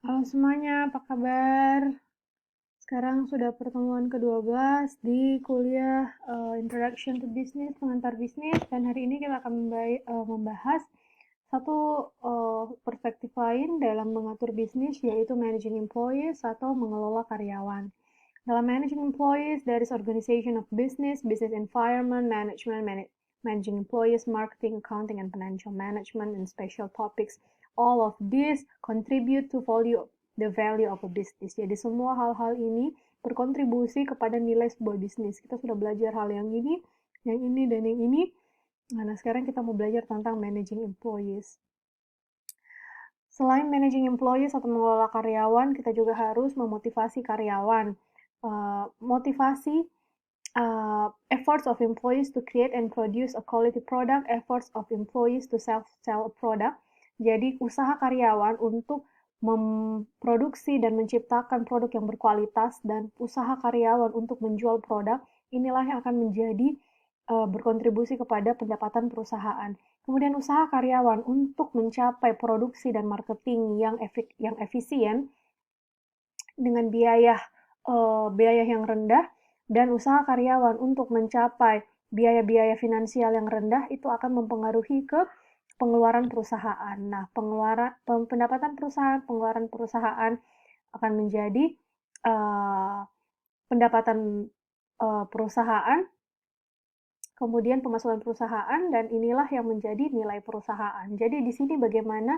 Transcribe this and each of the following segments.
Halo semuanya, apa kabar? Sekarang sudah pertemuan ke-12 di kuliah Introduction to Business, pengantar bisnis, dan hari ini kita akan membahas satu perspektif lain dalam mengatur bisnis, yaitu managing employees atau mengelola karyawan. Dalam managing employees, there is organization of business, business environment, managing employees, marketing, accounting, and financial management, and special topics. All of these contribute to the value of a business. Jadi semua hal-hal ini berkontribusi kepada nilai sebuah bisnis. Kita sudah belajar hal yang ini, dan yang ini. Nah, sekarang kita mau belajar tentang managing employees. Selain managing employees atau mengelola karyawan, kita juga harus memotivasi karyawan. Motivasi efforts of employees to create and produce a quality product, efforts of employees to sell a product. Jadi usaha karyawan untuk memproduksi dan menciptakan produk yang berkualitas dan usaha karyawan untuk menjual produk, inilah yang akan menjadi berkontribusi kepada pendapatan perusahaan. Kemudian usaha karyawan untuk mencapai produksi dan marketing yang efisien dengan biaya yang rendah, dan usaha karyawan untuk mencapai biaya-biaya finansial yang rendah itu akan mempengaruhi ke pengeluaran perusahaan. Nah, pendapatan perusahaan, pengeluaran perusahaan akan menjadi pendapatan perusahaan, kemudian pemasukan perusahaan, dan inilah yang menjadi nilai perusahaan. Jadi di sini bagaimana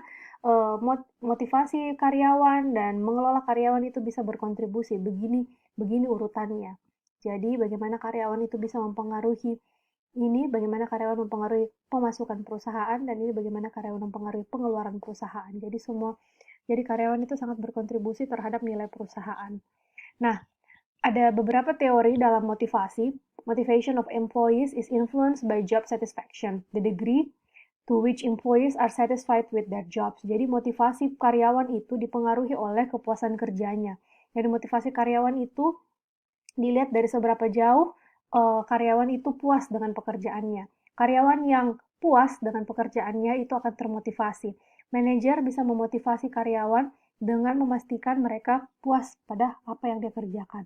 motivasi karyawan dan mengelola karyawan itu bisa berkontribusi. Begini urutannya. Jadi bagaimana karyawan itu bisa mempengaruhi ini, bagaimana karyawan mempengaruhi pemasukan perusahaan, dan ini bagaimana karyawan mempengaruhi pengeluaran perusahaan. Jadi karyawan itu sangat berkontribusi terhadap nilai perusahaan. Nah, ada beberapa teori dalam motivasi. Motivation of employees is influenced by job satisfaction, the degree to which employees are satisfied with their jobs. Jadi motivasi karyawan itu dipengaruhi oleh kepuasan kerjanya. Jadi motivasi karyawan itu dilihat dari seberapa jauh karyawan itu puas dengan pekerjaannya. Karyawan yang puas dengan pekerjaannya itu akan termotivasi. Manajer bisa memotivasi karyawan dengan memastikan mereka puas pada apa yang dia kerjakan.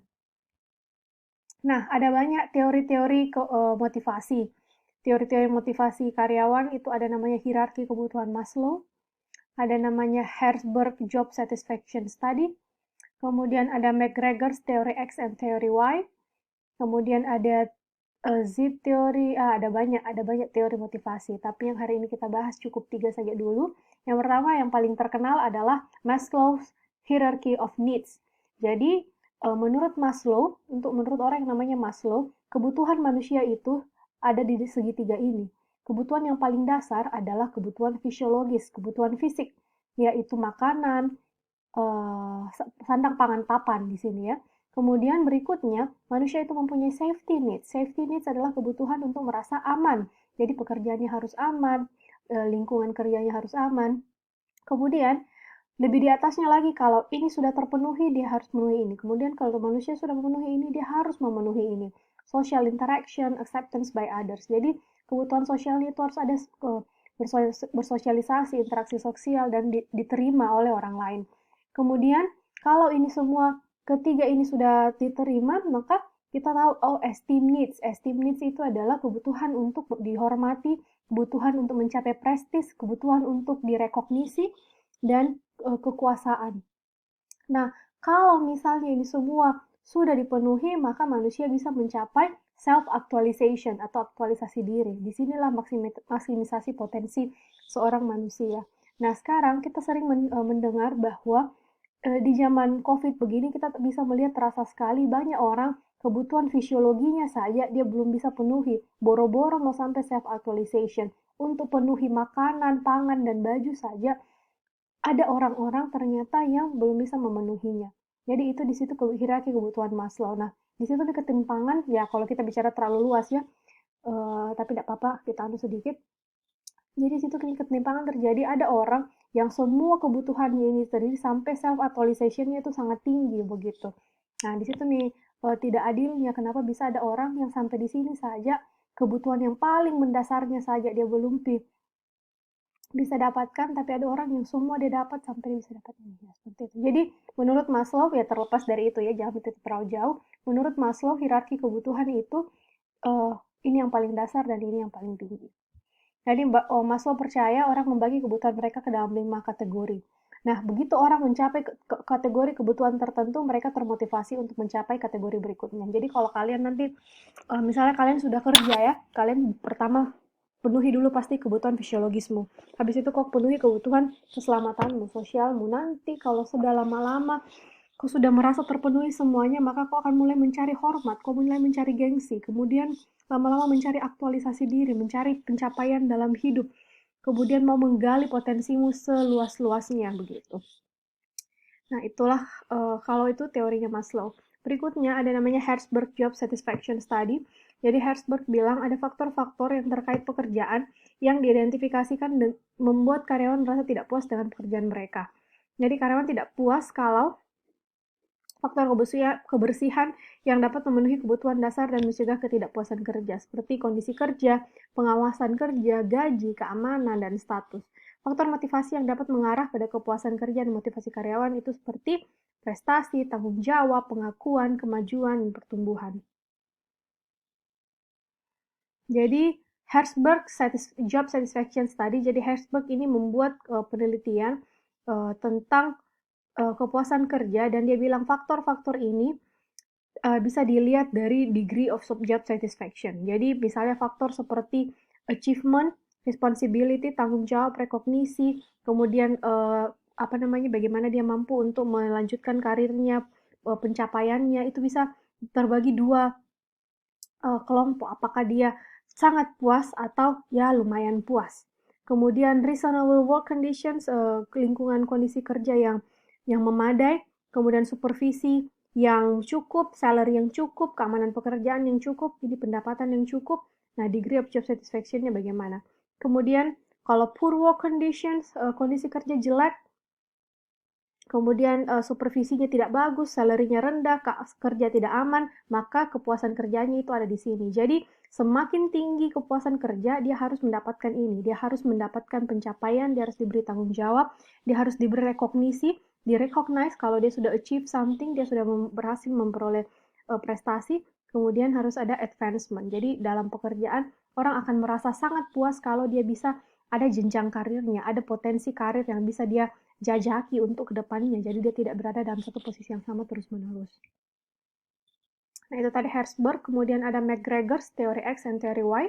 Nah, ada banyak teori-teori motivasi. Teori-teori motivasi karyawan itu ada namanya hierarki kebutuhan Maslow, ada namanya Herzberg Job Satisfaction Study, kemudian ada McGregor's Theory X and Theory Y, kemudian ada Z teori, ada banyak teori motivasi, tapi yang hari ini kita bahas cukup 3 saja dulu. Yang pertama, yang paling terkenal adalah Maslow's Hierarchy of Needs. Jadi, menurut menurut orang yang namanya Maslow, kebutuhan manusia itu ada di segitiga ini. Kebutuhan yang paling dasar adalah kebutuhan fisiologis, kebutuhan fisik, yaitu makanan, sandang pangan papan di sini ya. Kemudian berikutnya, manusia itu mempunyai safety needs. Safety needs adalah kebutuhan untuk merasa aman. Jadi pekerjaannya harus aman, lingkungan kerjanya harus aman. Kemudian, lebih di atasnya lagi, kalau ini sudah terpenuhi, dia harus memenuhi ini. Kemudian kalau manusia sudah memenuhi ini, dia harus memenuhi ini. Social interaction, acceptance by others. Jadi kebutuhan sosialnya itu harus ada bersosialisasi, interaksi sosial, dan diterima oleh orang lain. Kemudian kalau ini semua ketiga ini sudah diterima, maka kita tahu, oh, esteem needs. Esteem needs itu adalah kebutuhan untuk dihormati, kebutuhan untuk mencapai prestis, kebutuhan untuk direkognisi, dan kekuasaan. Nah, kalau misalnya ini semua sudah dipenuhi, maka manusia bisa mencapai self-actualization atau aktualisasi diri. Disinilah maksimisasi potensi seorang manusia. Nah, sekarang kita sering mendengar bahwa di zaman COVID begini kita bisa melihat terasa sekali banyak orang kebutuhan fisiologinya saja dia belum bisa penuhi. Boro-boro mau sampai self-actualization. Untuk penuhi makanan, pangan, dan baju saja ada orang-orang ternyata yang belum bisa memenuhinya. Jadi itu di situ hierarki kebutuhan Maslow. Nah, di situ di ketimpangan ya kalau kita bicara terlalu luas ya, tapi tidak apa-apa kita anu sedikit. Jadi di situ ketimpangan terjadi, ada orang yang semua kebutuhannya ini terdiri sampai self actualizationnya itu sangat tinggi begitu. Nah, di situ nih tidak adilnya kenapa bisa ada orang yang sampai di sini saja kebutuhan yang paling mendasarnya saja dia belum bisa dapatkan, tapi ada orang yang semua dia dapat sampai dia bisa dapat ini. Ya, seperti itu. Jadi menurut Maslow, ya terlepas dari itu ya, jangan itu terlalu jauh. Menurut Maslow, hierarki kebutuhan itu uh, ini yang paling dasar dan ini yang paling tinggi. Jadi Maslow percaya orang membagi kebutuhan mereka ke dalam 5 kategori. Nah, begitu orang mencapai kategori kebutuhan tertentu, mereka termotivasi untuk mencapai kategori berikutnya. Jadi kalau kalian nanti, misalnya kalian sudah kerja ya, kalian pertama penuhi dulu pasti kebutuhan fisiologismu. Habis itu kau penuhi kebutuhan keselamatanmu, sosialmu. Nanti kalau sudah lama-lama kau sudah merasa terpenuhi semuanya, maka kau akan mulai mencari hormat, kau mulai mencari gengsi, kemudian lama-lama mencari aktualisasi diri, mencari pencapaian dalam hidup, kemudian mau menggali potensimu seluas-luasnya begitu. Nah, itulah kalau itu teorinya Maslow. Berikutnya ada namanya Herzberg Job Satisfaction Study. Jadi Herzberg bilang ada faktor-faktor yang terkait pekerjaan yang diidentifikasikan dan membuat karyawan merasa tidak puas dengan pekerjaan mereka. Jadi karyawan tidak puas kalau faktor kebersihan yang dapat memenuhi kebutuhan dasar dan mencegah ketidakpuasan kerja, seperti kondisi kerja, pengawasan kerja, gaji, keamanan, dan status. Faktor motivasi yang dapat mengarah pada kepuasan kerja dan motivasi karyawan itu seperti prestasi, tanggung jawab, pengakuan, kemajuan, dan pertumbuhan. Jadi, Herzberg Job Satisfaction Study, jadi Herzberg ini membuat penelitian tentang kepuasan kerja, dan dia bilang faktor-faktor ini bisa dilihat dari degree of job satisfaction. Jadi misalnya faktor seperti achievement, responsibility, tanggung jawab, rekognisi, kemudian bagaimana dia mampu untuk melanjutkan karirnya, pencapaiannya itu bisa terbagi dua kelompok. Apakah dia sangat puas atau ya lumayan puas. Kemudian reasonable work conditions, lingkungan kondisi kerja yang memadai, kemudian supervisi yang cukup, salary yang cukup, keamanan pekerjaan yang cukup, jadi pendapatan yang cukup. Nah, degree of job satisfaction-nya bagaimana? Kemudian kalau poor work conditions, kondisi kerja jelek, kemudian supervisinya tidak bagus, salary-nya rendah, kerja tidak aman, maka kepuasan kerjanya itu ada di sini. Jadi semakin tinggi kepuasan kerja, dia harus mendapatkan ini, dia harus mendapatkan pencapaian, dia harus diberi tanggung jawab, dia harus diberi rekognisi, direcognize kalau dia sudah achieve something, dia sudah berhasil memperoleh prestasi, kemudian harus ada advancement. Jadi dalam pekerjaan, orang akan merasa sangat puas kalau dia bisa ada jenjang karirnya, ada potensi karir yang bisa dia jajaki untuk kedepannya, jadi dia tidak berada dalam satu posisi yang sama terus-menerus. Nah, itu tadi Herzberg, kemudian ada McGregor's teori X dan teori Y,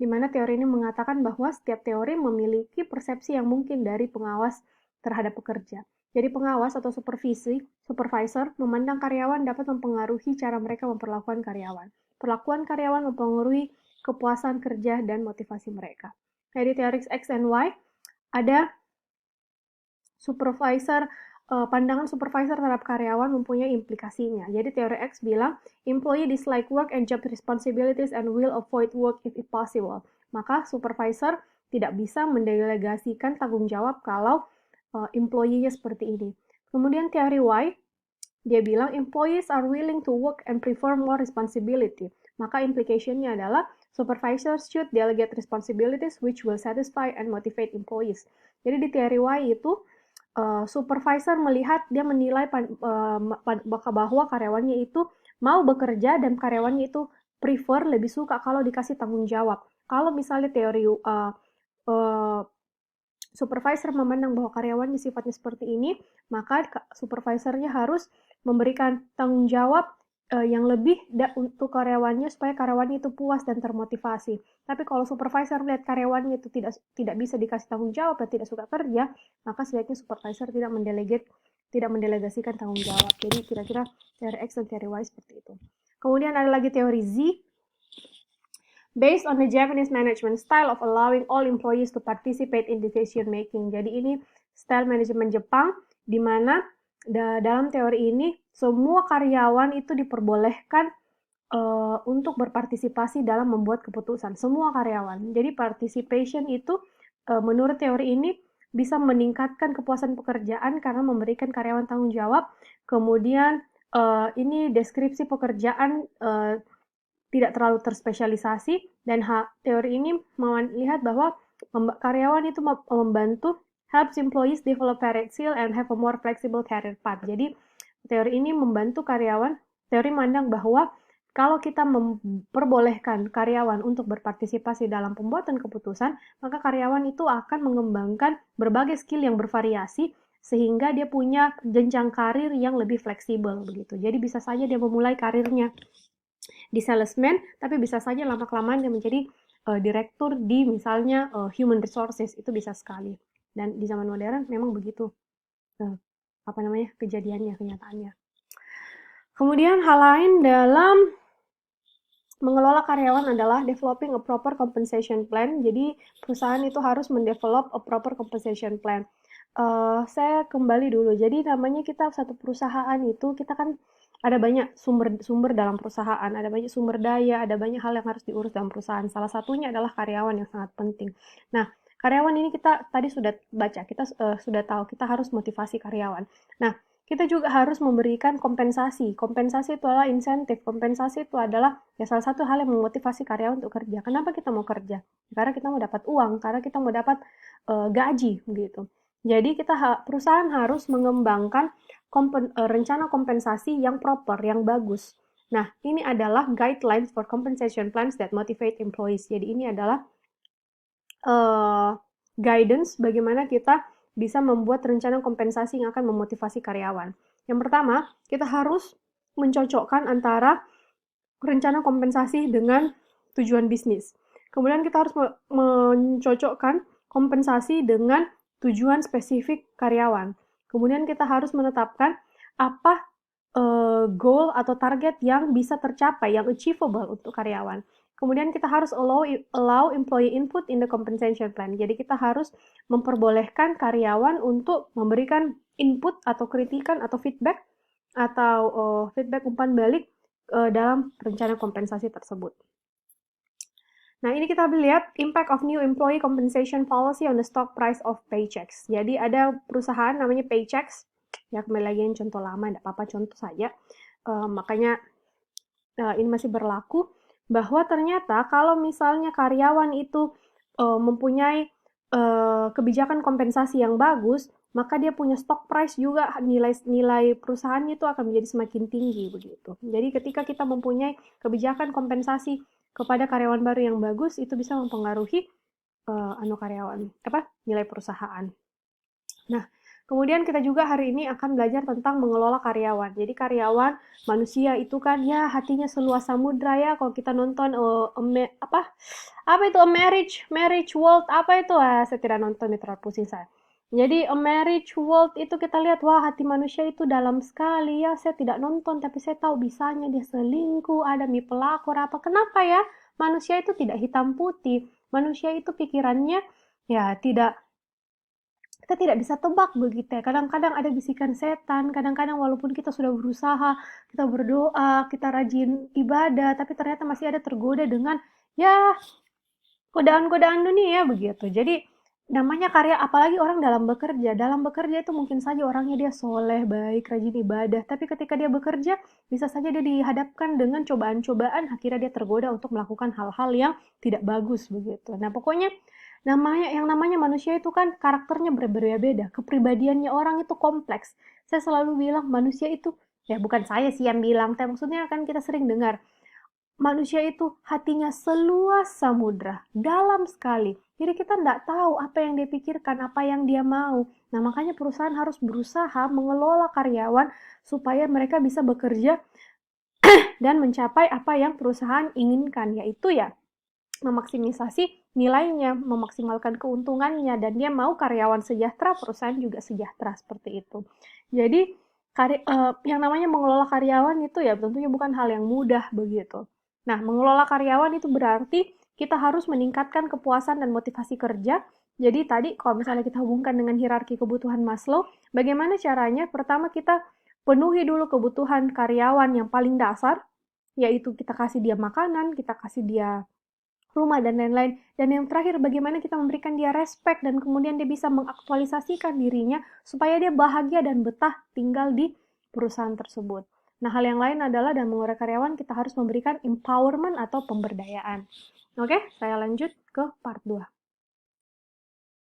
di mana teori ini mengatakan bahwa setiap teori memiliki persepsi yang mungkin dari pengawas terhadap pekerja. Jadi pengawas atau supervisor, memandang karyawan dapat mempengaruhi cara mereka memperlakukan karyawan. Perlakuan karyawan mempengaruhi kepuasan kerja dan motivasi mereka. Jadi teori X dan Y, ada pandangan supervisor terhadap karyawan mempunyai implikasinya. Jadi teori X bilang, employee dislike work and job responsibilities and will avoid work if it possible. Maka supervisor tidak bisa mendelegasikan tanggung jawab kalau employee-nya seperti ini. Kemudian teori Y, dia bilang employees are willing to work and prefer more responsibility. Maka implication-nya adalah supervisors should delegate responsibilities which will satisfy and motivate employees. Jadi di teori Y itu supervisor melihat, dia menilai bahwa karyawannya itu mau bekerja dan karyawannya itu prefer, lebih suka kalau dikasih tanggung jawab. Kalau misalnya teori supervisor memandang bahwa karyawannya sifatnya seperti ini, maka supervisornya harus memberikan tanggung jawab yang lebih untuk karyawannya supaya karyawannya itu puas dan termotivasi. Tapi kalau supervisor melihat karyawannya itu tidak bisa dikasih tanggung jawab dan tidak suka kerja, maka sebaiknya supervisor tidak mendelegasikan tanggung jawab. Jadi kira-kira teori X dan teori Y seperti itu. Kemudian ada lagi teori Z, based on the Japanese management style of allowing all employees to participate in decision making. Jadi ini style manajemen Jepang, di mana dalam teori ini semua karyawan itu diperbolehkan untuk berpartisipasi dalam membuat keputusan, semua karyawan. Jadi participation itu menurut teori ini bisa meningkatkan kepuasan pekerjaan karena memberikan karyawan tanggung jawab. Kemudian ini deskripsi pekerjaan tidak terlalu terspesialisasi, dan teori ini melihat bahwa Karyawan itu membantu helps employees develop career skill and have a more flexible career path. Jadi teori ini membantu karyawan, teori mandang bahwa kalau kita memperbolehkan karyawan untuk berpartisipasi dalam pembuatan keputusan, maka karyawan itu akan mengembangkan berbagai skill yang bervariasi sehingga dia punya jenjang karir yang lebih fleksibel begitu. Jadi bisa saja dia memulai karirnya di salesman, tapi bisa saja lama-kelamaan dia menjadi direktur di misalnya human resources, itu bisa sekali. Dan di zaman modern memang begitu kejadiannya, kenyataannya. Kemudian hal lain dalam mengelola karyawan adalah developing a proper compensation plan. Jadi perusahaan itu harus mendevelop a proper compensation plan. Saya kembali dulu. Jadi namanya kita satu perusahaan itu, kita kan ada banyak sumber dalam perusahaan, ada banyak sumber daya, ada banyak hal yang harus diurus dalam perusahaan. Salah satunya adalah karyawan yang sangat penting. Nah, karyawan ini kita tadi sudah baca, kita sudah tahu kita harus motivasi karyawan. Nah, kita juga harus memberikan kompensasi. Kompensasi itu adalah insentif. Kompensasi itu adalah ya salah satu hal yang memotivasi karyawan untuk kerja. Kenapa kita mau kerja? Karena kita mau dapat uang, karena kita mau dapat gaji gitu. Jadi perusahaan harus mengembangkan rencana kompensasi yang proper, yang bagus. Nah, ini adalah guidelines for compensation plans that motivate employees. Jadi ini adalah guidance bagaimana kita bisa membuat rencana kompensasi yang akan memotivasi karyawan. Yang pertama, kita harus mencocokkan antara rencana kompensasi dengan tujuan bisnis. Kemudian kita harus mencocokkan kompensasi dengan tujuan spesifik karyawan. Kemudian kita harus menetapkan apa goal atau target yang bisa tercapai, yang achievable untuk karyawan. Kemudian kita harus allow employee input in the compensation plan. Jadi kita harus memperbolehkan karyawan untuk memberikan input atau kritikan atau feedback umpan balik dalam rencana kompensasi tersebut. Nah, ini kita lihat impact of new employee compensation policy on the stock price of Paychex. Jadi ada perusahaan namanya Paychex. Ya, kembali lagi yang contoh lama, tidak apa-apa, contoh saja. Makanya ini masih berlaku. Bahwa ternyata kalau misalnya karyawan itu mempunyai kebijakan kompensasi yang bagus, maka dia punya stock price juga, nilai perusahaannya itu akan menjadi semakin tinggi begitu. Jadi ketika kita mempunyai kebijakan kompensasi kepada karyawan baru yang bagus, itu bisa mempengaruhi nilai perusahaan. Nah, kemudian kita juga hari ini akan belajar tentang mengelola karyawan. Jadi karyawan, manusia itu kan ya hatinya seluas samudra ya. Kalau kita nonton A Marriage World, apa itu? Saya tidak nonton, terlalu pusing saya. Jadi A Marriage World itu kita lihat, wah hati manusia itu dalam sekali ya. Saya tidak nonton, tapi saya tahu bisanya dia selingkuh, ada pelakor apa. Kenapa ya? Manusia itu tidak hitam putih. Manusia itu pikirannya ya kita tidak bisa tebak begitu ya. Kadang-kadang ada bisikan setan, kadang-kadang walaupun kita sudah berusaha, kita berdoa, kita rajin ibadah, tapi ternyata masih ada tergoda dengan ya godaan-godaan dunia begitu. Jadi namanya karya, apalagi orang dalam bekerja itu mungkin saja orangnya dia soleh, baik, rajin ibadah, tapi ketika dia bekerja bisa saja dia dihadapkan dengan cobaan-cobaan, akhirnya dia tergoda untuk melakukan hal-hal yang tidak bagus begitu. Nah, pokoknya yang namanya manusia itu kan karakternya berbeda-beda, kepribadiannya orang itu kompleks. Saya selalu bilang manusia itu, ya bukan saya sih yang bilang, tapi maksudnya kan kita sering dengar, manusia itu hatinya seluas samudra, dalam sekali. Jadi kita tidak tahu apa yang dia pikirkan, apa yang dia mau. Nah, makanya perusahaan harus berusaha mengelola karyawan supaya mereka bisa bekerja dan mencapai apa yang perusahaan inginkan, yaitu ya memaksimisasi nilainya, memaksimalkan keuntungannya, dan dia mau karyawan sejahtera, perusahaan juga sejahtera, seperti itu. Jadi yang namanya mengelola karyawan itu ya tentunya bukan hal yang mudah begitu. Nah, mengelola karyawan itu berarti kita harus meningkatkan kepuasan dan motivasi kerja. Jadi tadi kalau misalnya kita hubungkan dengan hierarki kebutuhan Maslow, bagaimana caranya? Pertama kita penuhi dulu kebutuhan karyawan yang paling dasar, yaitu kita kasih dia makanan, kita kasih dia rumah, dan lain-lain. Dan yang terakhir, bagaimana kita memberikan dia respect dan kemudian dia bisa mengaktualisasikan dirinya supaya dia bahagia dan betah tinggal di perusahaan tersebut. Nah, hal yang lain adalah dalam mengelola karyawan kita harus memberikan empowerment atau pemberdayaan. Oke, saya lanjut ke part 2.